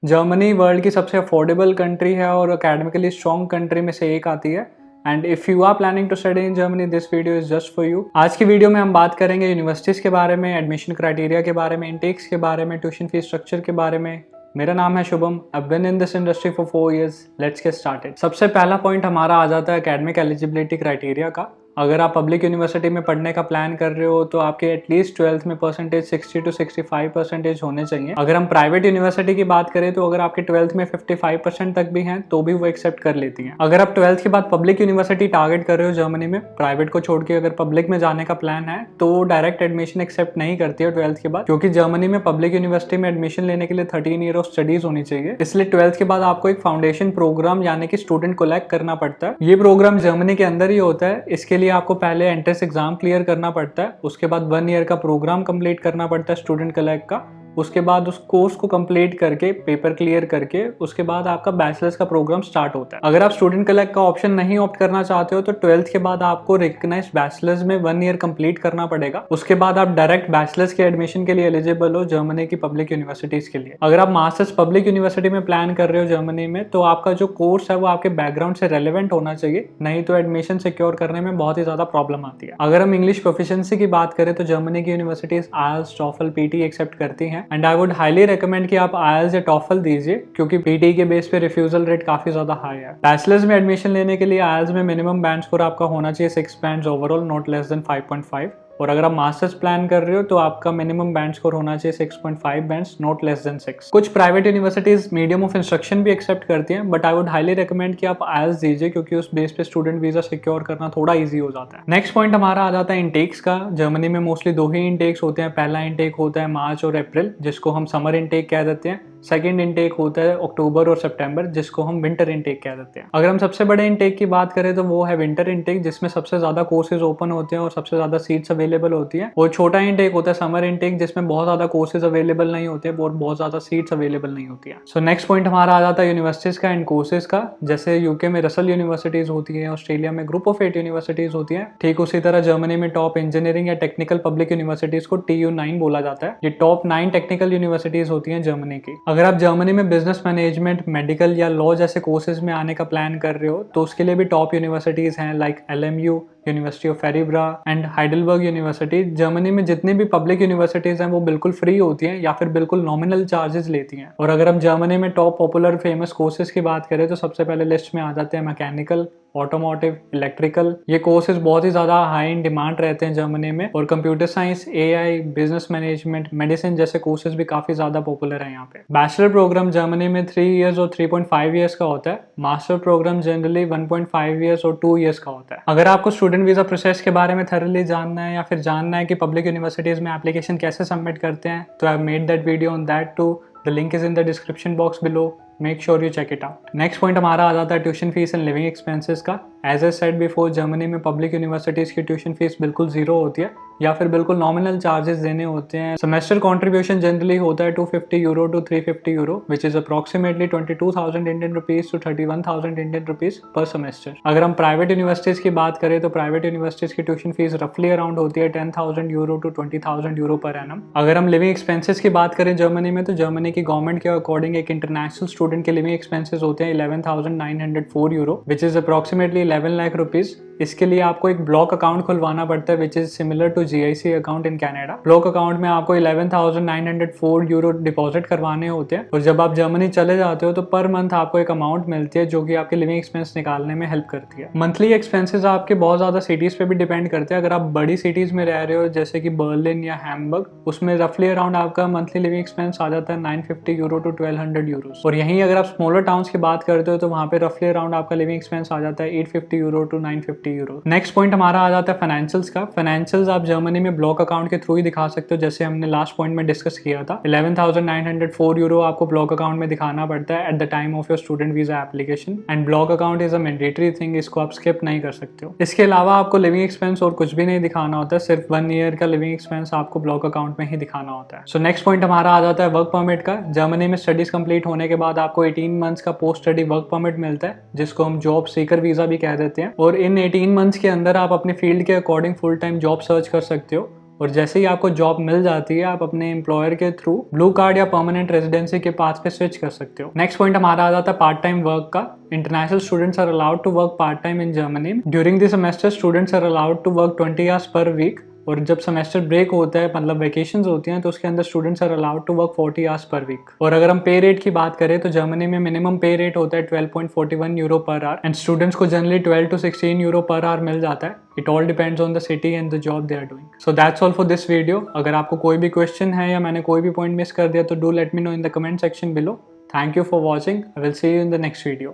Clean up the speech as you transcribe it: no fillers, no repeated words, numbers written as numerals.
Germany world की सबसे affordable country है और अकेडमिकली स्ट्रॉन्ग कंट्री में से एक आती है। And if you are planning to study in Germany, this video is just for you. आज की वीडियो में हम बात करेंगे यूनिवर्सिटीज के बारे में, एडमिशन क्राइटेरिया के बारे में, इनटेक्स के बारे में, ट्यूशन फीस स्ट्रक्चर के बारे में। मेरा नाम है Shubham, I have been in this industry for 4 years। Let's get started. सबसे पहला पॉइंट हमारा आ जाता है एकेडमिक एलिजिबिलिटी क्राइटेरिया का। अगर आप पब्लिक यूनिवर्सिटी में पढ़ने का प्लान कर रहे हो तो आपके एटलीस्ट 12th में परसेंटेज 60 to 65% होने चाहिए। अगर हम प्राइवेट यूनिवर्सिटी की बात करें तो अगर आपके 12th में 55% तक भी हैं तो भी वो एक्सेप्ट कर लेती हैं। अगर आप 12th के बाद पब्लिक यूनिवर्सिटी टारगेट कर रहे हो जर्मनी में, प्राइवेट को छोड़ के अगर पब्लिक में जाने का प्लान है तो डायरेक्ट एडमिशन एक्सेप्ट नहीं करती है 12th के बाद, क्योंकि जर्मनी में पब्लिक यूनिवर्सिटी में एडमिशन लेने के लिए 13 year ऑफ स्टडीज होनी चाहिए। इसलिए 12th के बाद आपको एक फाउंडेशन प्रोग्राम यानी कि स्टूडेंट कोलैक्ट करना पड़ता है। ये प्रोग्राम जर्मनी के अंदर ही होता है। इसके लिए आपको पहले एंट्रेंस एग्जाम क्लियर करना पड़ता है, उसके बाद 1 year का प्रोग्राम कंप्लीट करना पड़ता है स्टूडेंट कोलैक्ट का। उसके बाद उस कोर्स को कंप्लीट करके पेपर क्लियर करके उसके बाद आपका बैचलर्स का प्रोग्राम स्टार्ट होता है। अगर आप स्टूडेंट कोलैक्ट का ऑप्शन नहीं ऑप्ट करना चाहते हो तो 12th के बाद आपको रिकग्नाइज्ड बैचलर्स में 1 year कंप्लीट करना पड़ेगा। उसके बाद आप डायरेक्ट बैचलर्स के एडमिशन के लिए एलिजिबल हो जर्मनी की पब्लिक यूनिवर्सिटीज के लिए। अगर आप मास्टर्स पब्लिक यूनिवर्सिटी में प्लान कर रहे हो जर्मनी में तो आपका जो कोर्स है वो आपके बैकग्राउंड से रेलिवेंट होना चाहिए, नहीं तो एडमिशन सिक्योर करने में बहुत ही ज्यादा प्रॉब्लम आती है। अगर हम इंग्लिश प्रोफिशिएंसी की बात करें तो जर्मनी की universities IELTS, TOEFL, PT accept करती हैं। And I would highly recommend कि आप IELTS या TOEFL दीजिए, क्योंकि PT के बेस पे रिफ्यूजल रेट काफी ज्यादा हाई है। बैचलर्स में एडमिशन लेने के लिए IELTS में मिनिमम बैंड स्कोर आपका होना चाहिए 6 bands overall, not less than 5.5। और अगर आप मास्टर्स प्लान कर रहे हो तो आपका मिनिमम बैंड स्कोर होना चाहिए 6.5 बैंड्स, नॉट लेस देन 6। कुछ private universities medium of instruction भी एक्सेप्ट करती हैं, but I would highly recommend कि आप IELTS दीजिए, क्योंकि उस बेस पे स्टूडेंट वीजा सिक्योर करना थोड़ा ईजी हो जाता है। नेक्स्ट पॉइंट हमारा आ जाता है इंटेक्स का। जर्मनी में मोस्टली 2 ही इंटेक्स होते हैं। पहला इंटेक होता है मार्च और अप्रैल, जिसको हम समर इंटेक कह देते हैं। सेकेंड इंटेक होता है अक्टूबर और सितंबर, जिसको हम विंटर इंटेक कह देते हैं। अगर हम सबसे बड़े इंटेक की बात करें तो वो है विंटर इंटेक, जिसमें सबसे ज्यादा कोर्सेज ओपन होते हैं और सबसे ज्यादा सीट्स अवेलेबल होती हैं। और छोटा इंटेक होता है समर इंटेक, जिसमें बहुत ज्यादा कोर्सेज अवेलेबल नहीं होते और बहुत ज्यादा सीट्स अवेलेबल नहीं होती है। सो नेक्स्ट पॉइंट हमारा आ जाता है यूनिवर्सिटीज का एंड कोर्सेज का। जैसे यूके में रसल यूनिवर्सिटीज होती है, ऑस्ट्रेलिया में ग्रुप ऑफ 8 यूनिवर्सिटीज होती है, ठीक उसी तरह जर्मनी में टॉप इंजीनियरिंग या टेक्निकल पब्लिक यूनिवर्सिटीज को TU9 बोला जाता है। ये टॉप 9 टेक्निकल यूनिवर्सिटीज होती है जर्मनी की। अगर आप जर्मनी में बिजनेस मैनेजमेंट, मेडिकल या लॉ जैसे कोर्सेज में आने का प्लान कर रहे हो तो उसके लिए भी टॉप यूनिवर्सिटीज हैं, like LMU, university of Freiburg and Heidelberg university. Germany में जितनी भी पब्लिक यूनिवर्सिटीज हैं वो बिल्कुल फ्री होती हैं या फिर बिल्कुल नॉमिनल चार्जेस लेती हैं। और अगर हम जर्मनी में टॉप पॉपुलर फेमस कोर्सेज की बात करें तो सबसे पहले लिस्ट में आ जाते हैं मैकेनिकल, ऑटोमोटिव, इलेक्ट्रिकल। ये कोर्सेज बहुत ही ज्यादा हाई इन डिमांड रहते हैं जर्मनी में। और computer science, AI, business management, medicine जैसे कोर्सेज भी काफी ज्यादा पॉपुलर है यहाँ पे। बैचलर प्रोग्राम जर्मनी में 3 years और 3.5 years का होता है। मास्टर प्रोग्राम जनरली 1.5 years और 2 years का होता है। अगर आपको स्टूडेंट वीजा प्रोसेस के बारे में थरली जानना है या फिर जानना है कि पब्लिक यूनिवर्सिटीज में एप्लीकेशन कैसे सबमिट करते हैं तो I have made that video on that too. The link is in the description box below. Make sure you check it out. Next point हमारा आ जाता है tuition fees and living expenses का। As I said before, Germany में public universities की tuition fees बिल्कुल zero होती है या फिर बिल्कुल नॉमिनल चार्जेस देने होते हैं। सेमेस्टर कॉन्ट्रीब्यूशन जनरली होता है 250 euro to 350 euro, which is approximately 22,000 Indian rupees to 31,000 Indian rupees पर सेमेस्टर। अगर हम प्राइवेट यूनिवर्सिटीज की बात करें तो प्राइवेट यूनिवर्सिटीज की ट्यूशन फीस रफली अराउंड होती है 10,000 euro to 20,000 euro per annum. अगर हम लिविंग एक्सपेंसेस की बात करें जर्मनी में तो जर्मनी की गवर्नमेंट के अकॉर्डिंग एक इंटरनेशनल स्टूडेंट के लिविंग एक्सपेंसेस होते हैं 11,904 euro, which is approximately 11 lakh rupees. इसके लिए आपको एक ब्लॉक अकाउंट खुलवाना पड़ता है, which is similar to GIC account in Canada. Block account में आपको 11,904 euro डिपॉजिट करवाने होते हैं। और जब आप जर्मनी चले जाते हो तो पर मंथ आपको एक अमाउंट मिलती है जो कि आपके लिविंग एक्सपेंस निकालने में हेल्प करती है। मंथली एक्सपेंसेस आपके बहुत ज्यादा सिटीज पे भी डिपेंड करते हैं। अगर आप बड़ी सिटीज में रह रहे हो जैसे कि बर्लिन या हैम्बर्ग, उसमें रफली अराउंड आपका मंथली लिविंग एक्सपेंस आ जाता है 950 euro to 1200 euros। और यहीं अगर आप स्मॉलर टाउन्स की बात करते हो तो वहाँ पे रफली अराउंड आपका लिविंग एक्सपेंस आ जाता है 850 euro to 950 euro। Next point हमारा आ जाता है फाइनेंशियल्स का। फाइनेंशियल्स आप जर्मनी में ब्लॉक अकाउंट के थ्रू ही दिखा सकते हो, जैसे हमने लास्ट पॉइंट में डिस्कस किया था। 11,904 euro आपको ब्लॉक अकाउंट में दिखाना पड़ता है at the time of your student visa application. And block account is a mandatory thing, इसको आप स्किप नहीं कर सकते हो। इसके अलावा आपको लिविंग एक्सपेंस और कुछ भी नहीं दिखाना होता है, सिर्फ 1 year का लिविंग एक्सपेंस आपको ब्लॉक अकाउंट में ही दिखाना होता है। सो नेक्स्ट पॉइंट हमारा आ जाता है वर्क परमिट का। जर्मनी में स्टडीज कंप्लीट होने के बाद आपको 18 months का पोस्ट स्टडी वर्क परमिट मिलता है, जिसको हम जॉब सीकर वीजा भी कह देते हैं। और इन 18 months के अंदर आप अपने फील्ड के according full time job search कर सकते हो। और जैसे ही आपको जॉब मिल जाती है आप अपने एम्प्लॉयर के थ्रू ब्लू कार्ड या परमानेंट रेजिडेंसी के पाथ पे स्विच कर सकते हो। नेक्स्ट पॉइंट हमारा आ जाता है पार्ट टाइम वर्क का। International students are allowed to work part time in Germany. During the semester students are allowed to work 20 hours per week, और जब सेमेस्टर ब्रेक होता है मतलब वेकेशंस होती हैं तो उसके अंदर students are allowed to work 40 hours per week. और अगर हम पे रेट की बात करें तो जर्मनी में मिनिमम पे रेट होता है 12.41 euro per hour and students को generally 12 to 16 euro per hour मिल जाता है। It all depends on the city and the job they are doing. So that's all for this video. अगर आपको कोई भी क्वेश्चन है या मैंने कोई भी पॉइंट मिस कर दिया तो do let me know in the comment section below. Thank you for watching. I will see you in the next video.